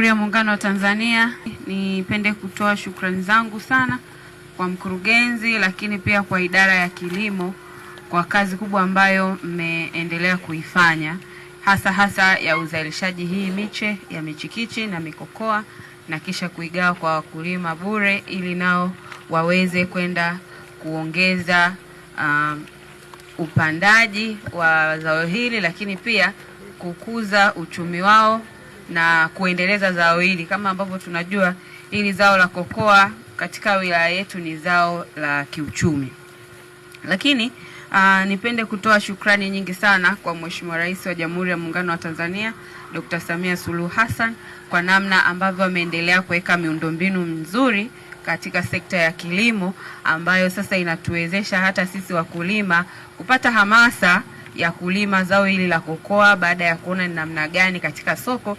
Jamhuri ya Muungano wa Tanzania, nipende kutoa shukrani zangu sana kwa mkurugenzi, lakini pia kwa idara ya kilimo kwa kazi kubwa ambayo mmeendelea kuifanya, hasa ya uzalishaji hii miche ya michikichi na mikokoa, na kisha kuigawa kwa wakulima bure ili nao waweze kwenda kuongeza upandaji wa zao hili, lakini pia kukuza uchumi wao na kuendeleza zao hili. Kama ambavyo tunajua, hili zao la kokoa katika wilaya yetu ni zao la kiuchumi. Lakini nipende kutoa shukrani nyingi sana kwa Mheshimiwa Rais wa Jamhuri ya Muungano wa Tanzania Dr. Samia Suluhu Hassan kwa namna ambavyo ameendelea kuweka miundombinu mizuri katika sekta ya kilimo, ambayo sasa inatuwezesha hata sisi wakulima kupata hamasa ya kulima zao hili la kokoa baada ya kuona ni namna gani katika soko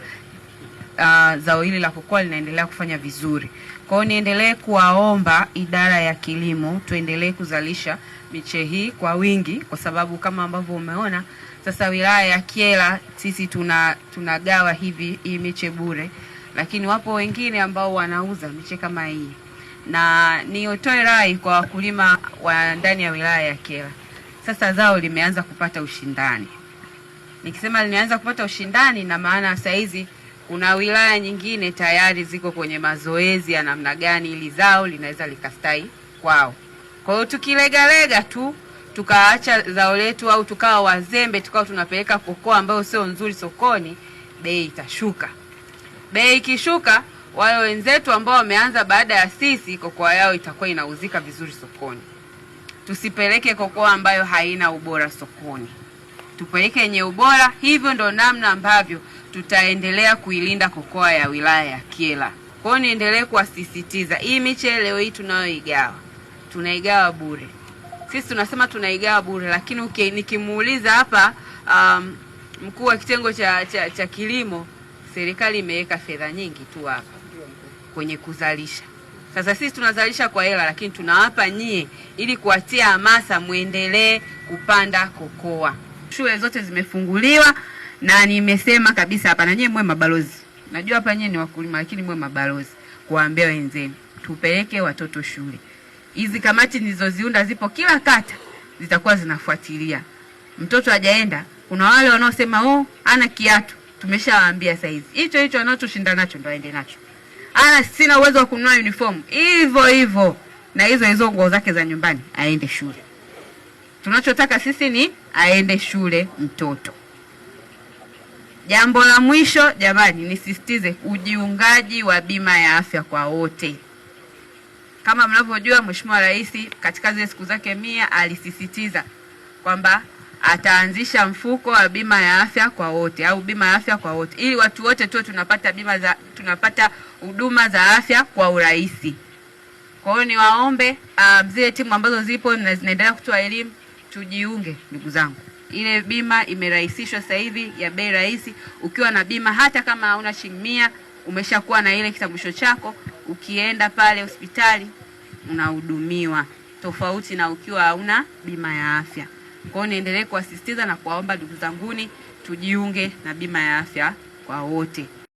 zao hili la kokoa linaendelea kufanya vizuri. Kwa hiyo niendelee kuwaomba idara ya kilimo tuendelee kuzalisha miche hii kwa wingi, kwa sababu kama ambavyo umeona sasa wilaya ya Kyela sisi tunagawa hii miche bure, lakini wapo wengine ambao wanauza miche kama hii. Na nitoe rai kwa wakulima wa ndani ya wilaya ya Kyela. Sasa zao limeanza kupata ushindani. Nikisema limeanza kupata ushindani, na maana sasa hizi kuna wilaya nyingine tayari ziko kwenye mazoezi ya namna gani ili zao linaweza likastahi kwao. Kwa hiyo tukilegalega tu tukaacha zao letu au tukawa wazembe tukawa tunapeleka kokoa ambayo sio nzuri sokoni, bei itashuka. Bei ikishuka, wale wenzetu ambao wameanza baada ya sisi, kokoa yao itakuwa inauzika vizuri sokoni. Tusipeleke kokoa ambayo haina ubora sokoni, tupeleke yenye ubora. Hivyo ndo namna ambavyo tutaendelea kuilinda kokoa ya wilaya ya Kyela. Kwa hiyo niendelee kuasisitiza, hii miche leo hii tunaigawa bure. Sisi tunasema tunaigawa bure, lakini nikimuuliza hapa mkuu wa kitengo cha kilimo, serikali imeweka fedha nyingi tu hapa kwenye kuzalisha. Sasa sisi tunazalisha kwa hela, lakini tunawapa nyie ili kuwatia hamasa muendelee kupanda kokoa. Shule zote zimefunguliwa na nimesema kabisa hapa, na nyie mwe mabalozi. Najua hapa nyie ni wakulima, lakini mwe mabalozi kuambia wenzenu tupeleke watoto shule. Hizi kamati nilizoziunda zipo kila kata, zitakuwa zinafuatilia. Mtoto hajaenda, kuna wale wanaosema ana kiatu. Tumeshawaambia sasa hizi hicho anachoshinda nacho ndo aende nacho. Sina uwezo wa kununua uniform, hivyo na hizo nguo zake za nyumbani aende shule. Tunachotaka sisi ni aende shule mtoto. Jambo la mwisho jamani, nisisitize ujiungaji wa bima ya afya kwa wote. Kama mnavyojua, Mheshimiwa Rais katika zile siku zake 100 alisisitiza kwamba ataanzisha mfuko wa bima ya afya kwa wote au bima ya afya kwa wote, ili watu wote tu tunapata huduma za afya kwa urahisi. Kwa hiyo niwaombe zile timu ambazo zipo na zinaendelea kutoa elimu, tujiunge ndugu zangu. Ile bima imerahisishwa sasa hivi ya bei rahisi. Ukiwa na bima, hata kama hauna shilingi 100, umeshakuwa na ile kitambulisho chako, ukienda pale hospitali unahudumiwa, tofauti na ukiwa hauna bima ya afya. Kwa hiyo niendelee kuasisitiza na kuwaomba ndugu zanguni tujiunge na bima ya afya kwa wote.